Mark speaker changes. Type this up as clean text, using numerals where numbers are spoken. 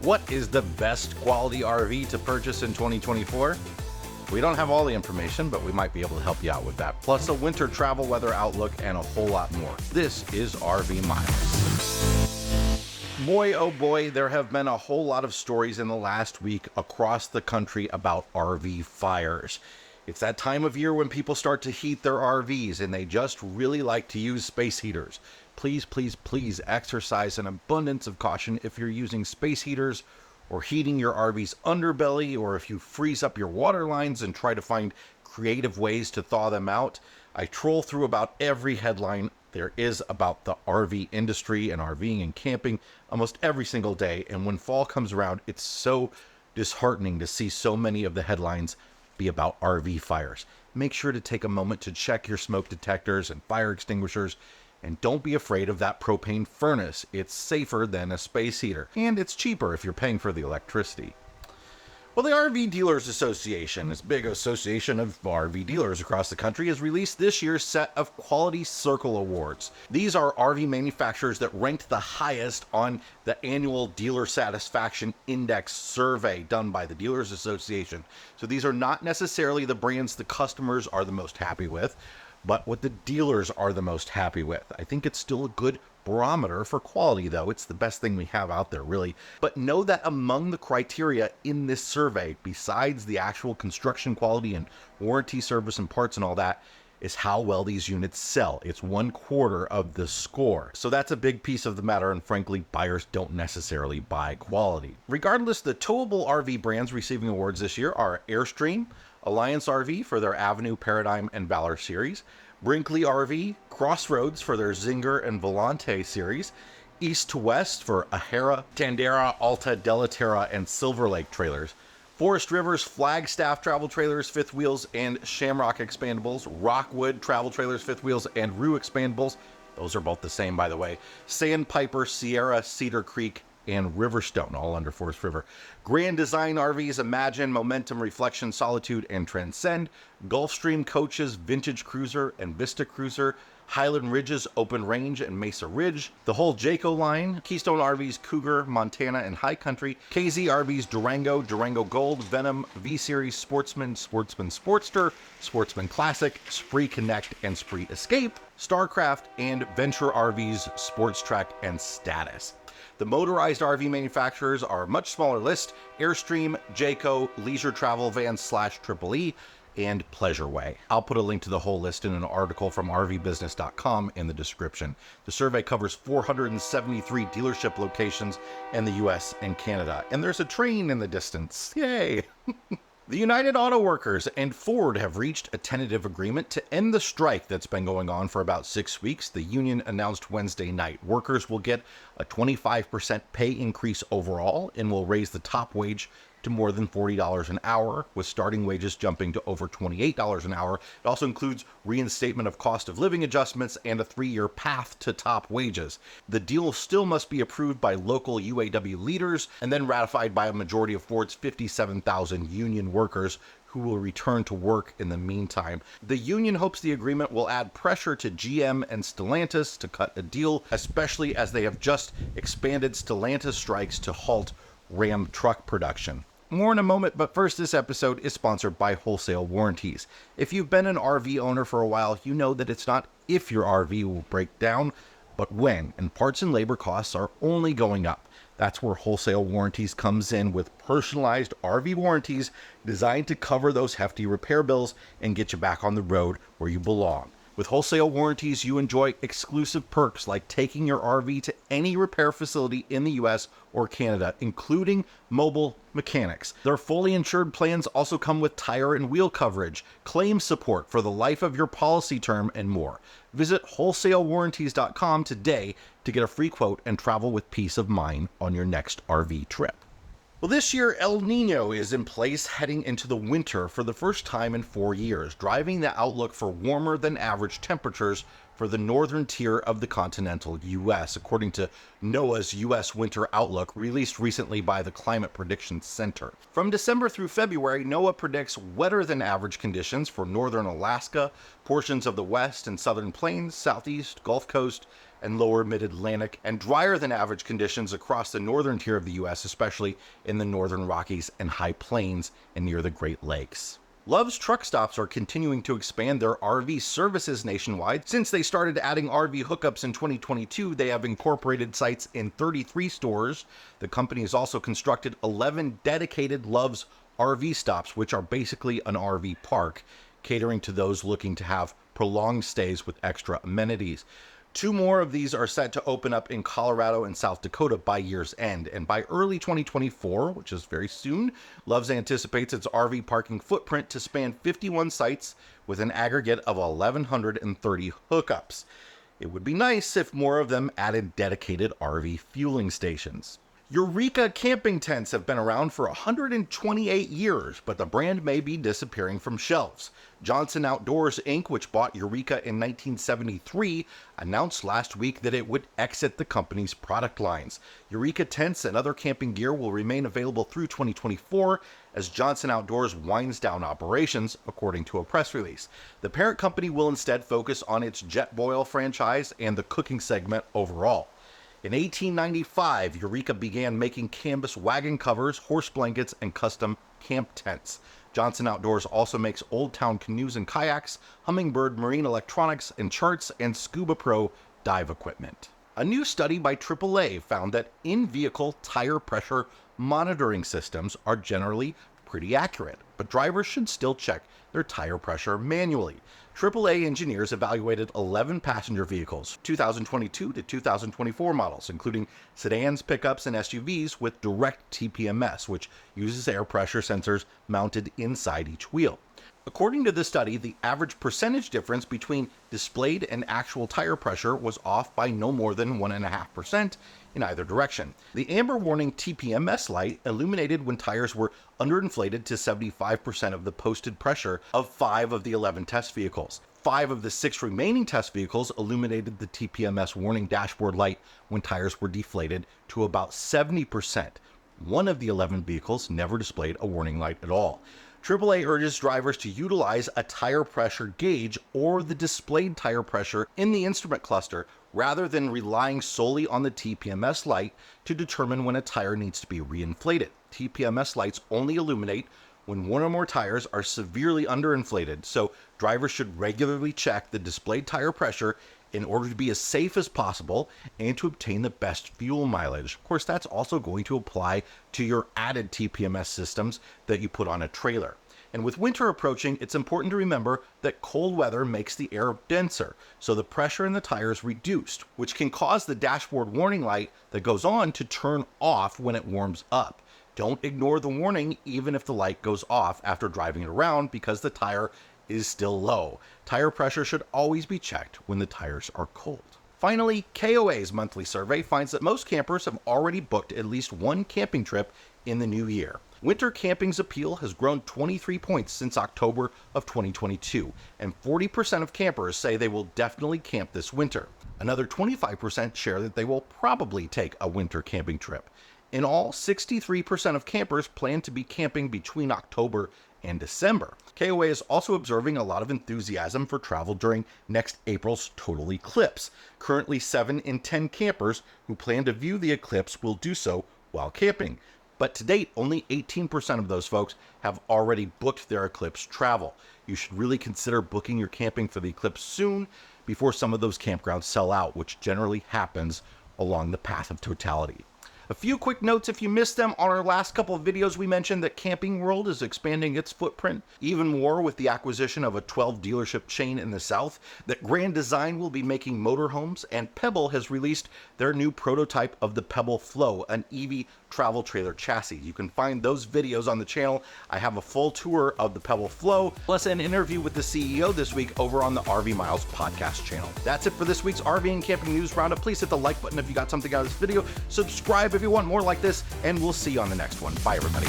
Speaker 1: What is the best quality RV to purchase in 2024? We don't have all the information, but we might be able to help you out with that. Plus a winter travel weather outlook and a whole lot more. This is RV Miles. Boy, oh boy, there have been a whole lot of stories in the last week across the country about RV fires. It's that time of year when people start to heat their RVs and they just really like to use space heaters. Please, please, please exercise an abundance of caution if you're using space heaters or heating your RV's underbelly, or if you freeze up your water lines and try to find creative ways to thaw them out. I troll through about every headline there is about the RV industry and RVing and camping almost every single day, and when fall comes around, it's so disheartening to see so many of the headlines be about RV fires. Make sure to take a moment to check your smoke detectors and fire extinguishers, and don't be afraid of that propane furnace. It's safer than a space heater, and it's cheaper if you're paying for the electricity. Well, the RV Dealers Association, this big association of RV dealers across the country, has released this year's set of Quality Circle Awards. These are RV manufacturers that ranked the highest on the annual Dealer Satisfaction Index survey done by the Dealers Association. So these are not necessarily the brands the customers are the most happy with, but what the dealers are the most happy with. I think it's still a good barometer for quality, though. It's the best thing we have out there, really. But know that among the criteria in this survey, besides the actual construction quality and warranty service and parts and all that, is how well these units sell. It's 1/4 of the score. So that's a big piece of the matter, and frankly, buyers don't necessarily buy quality. Regardless, the towable RV brands receiving awards this year are Airstream, Alliance RV for their Avenue, Paradigm, and Valor series, Brinkley RV, Crossroads for their Zinger and Volante series, East to West for Ahera, Tandera, Alta, Delaterra, and Silver Lake trailers, Forest Rivers, Flagstaff travel trailers, fifth wheels, and Shamrock expandables, Rockwood travel trailers, fifth wheels, and Rue expandables. Those are both the same, by the way. Sandpiper, Sierra, Cedar Creek, and Riverstone, all under Forest River. Grand Design RVs, Imagine, Momentum, Reflection, Solitude, and Transcend. Gulfstream Coaches, Vintage Cruiser, and Vista Cruiser. Highland Ridges, Open Range, and Mesa Ridge. The whole Jayco line. Keystone RVs, Cougar, Montana, and High Country. KZ RVs, Durango, Durango Gold, Venom, V-Series, Sportsman, Sportsman Sportster, Sportsman Classic, Spree Connect, and Spree Escape. Starcraft, and Venture RVs, Sports Track, and Status. The motorized RV manufacturers are a much smaller list: Airstream, Jayco, Leisure Travel Vans /EEE, and Pleasureway. I'll put a link to the whole list in an article from rvbusiness.com in the description. The survey covers 473 dealership locations in the US and Canada, and there's a train in the distance. Yay! The United Auto Workers and Ford have reached a tentative agreement to end the strike that's been going on for about 6 weeks. The union announced Wednesday night workers will get a 25% pay increase overall and will raise the top wage to more than $40 an hour, with starting wages jumping to over $28 an hour. It also includes reinstatement of cost of living adjustments and a 3-year path to top wages. The deal still must be approved by local UAW leaders and then ratified by a majority of Ford's 57,000 union workers, who will return to work in the meantime. The union hopes the agreement will add pressure to GM and Stellantis to cut a deal, especially as they have just expanded Stellantis strikes to halt Ram truck production. More in a moment, but first, this episode is sponsored by Wholesale Warranties. If you've been an RV owner for a while, you know that it's not if your RV will break down, but when, and parts and labor costs are only going up. That's where Wholesale Warranties comes in, with personalized RV warranties designed to cover those hefty repair bills and get you back on the road where you belong. With Wholesale Warranties, you enjoy exclusive perks like taking your RV to any repair facility in the US or Canada, including mobile mechanics. Their fully insured plans also come with tire and wheel coverage, claim support for the life of your policy term, and more. Visit wholesalewarranties.com today to get a free quote and travel with peace of mind on your next RV trip. Well, this year, El Nino is in place heading into the winter for the first time in 4 years, driving the outlook for warmer than average temperatures for the northern tier of the continental U.S., according to NOAA's U.S. Winter Outlook, released recently by the Climate Prediction Center. From December through February, NOAA predicts wetter than average conditions for northern Alaska, portions of the west and southern plains, southeast, Gulf Coast, and lower mid-Atlantic, and drier than average conditions across the northern tier of the U.S., especially in the northern Rockies and high plains and near the Great Lakes. Love's truck stops are continuing to expand their RV services nationwide. Since they started adding RV hookups in 2022, they have incorporated sites in 33 stores. The company has also constructed 11 dedicated Love's RV stops, which are basically an RV park, catering to those looking to have prolonged stays with extra amenities. 2 more of these are set to open up in Colorado and South Dakota by year's end, and by early 2024, which is very soon, Love's anticipates its RV parking footprint to span 51 sites with an aggregate of 1,130 hookups. It would be nice if more of them added dedicated RV fueling stations. Eureka camping tents have been around for 128 years, but the brand may be disappearing from shelves. Johnson Outdoors Inc., which bought Eureka in 1973, announced last week that it would exit the company's product lines. Eureka tents and other camping gear will remain available through 2024 as Johnson Outdoors winds down operations, according to a press release. The parent company will instead focus on its Jetboil franchise and the cooking segment overall. In 1895, Eureka began making canvas wagon covers, horse blankets, and custom camp tents. Johnson Outdoors also makes Old Town canoes and kayaks, Humminbird marine electronics and charts, and Scuba Pro dive equipment. A new study by AAA found that in-vehicle tire pressure monitoring systems are generally pretty accurate, but drivers should still check their tire pressure manually. AAA engineers evaluated 11 passenger vehicles, 2022 to 2024 models, including sedans, pickups, and SUVs with direct TPMS, which uses air pressure sensors mounted inside each wheel. According to the study, the average percentage difference between displayed and actual tire pressure was off by no more than 1.5% in either direction. The amber warning TPMS light illuminated when tires were underinflated to 75% of the posted pressure of 5 of the 11 test vehicles. 5 of the 6 remaining test vehicles illuminated the TPMS warning dashboard light when tires were deflated to about 70%. 1 of the 11 vehicles never displayed a warning light at all. AAA urges drivers to utilize a tire pressure gauge or the displayed tire pressure in the instrument cluster rather than relying solely on the TPMS light to determine when a tire needs to be reinflated. TPMS lights only illuminate when 1 or more tires are severely underinflated, so drivers should regularly check the displayed tire pressure in order to be as safe as possible and to obtain the best fuel mileage. Of course, that's also going to apply to your added TPMS systems that you put on a trailer. And with winter approaching, it's important to remember that cold weather makes the air denser, so the pressure in the tires reduced, which can cause the dashboard warning light that goes on to turn off when it warms up. Don't ignore the warning even if the light goes off after driving it around because the tire is still low. Tire pressure should always be checked when the tires are cold. Finally, KOA's monthly survey finds that most campers have already booked at least 1 camping trip in the new year. Winter camping's appeal has grown 23 points since October of 2022, and 40% of campers say they will definitely camp this winter. Another 25% share that they will probably take a winter camping trip. In all, 63% of campers plan to be camping between October and December. KOA is also observing a lot of enthusiasm for travel during next April's total eclipse. Currently, 7 in 10 campers who plan to view the eclipse will do so while camping. But to date, only 18% of those folks have already booked their eclipse travel. You should really consider booking your camping for the eclipse soon before some of those campgrounds sell out, which generally happens along the path of totality. A few quick notes if you missed them. On our last couple of videos, we mentioned that Camping World is expanding its footprint even more with the acquisition of a 12 dealership chain in the South, that Grand Design will be making motorhomes, and Pebble has released their new prototype of the Pebble Flow, an EV travel trailer chassis. You can find those videos on the channel. I have a full tour of the Pebble Flow, plus an interview with the CEO this week over on the RV Miles podcast channel. That's it for this week's RV and camping news roundup. Please hit the like button if you got something out of this video. Subscribe if you want more like this, and we'll see you on the next one. Bye, everybody.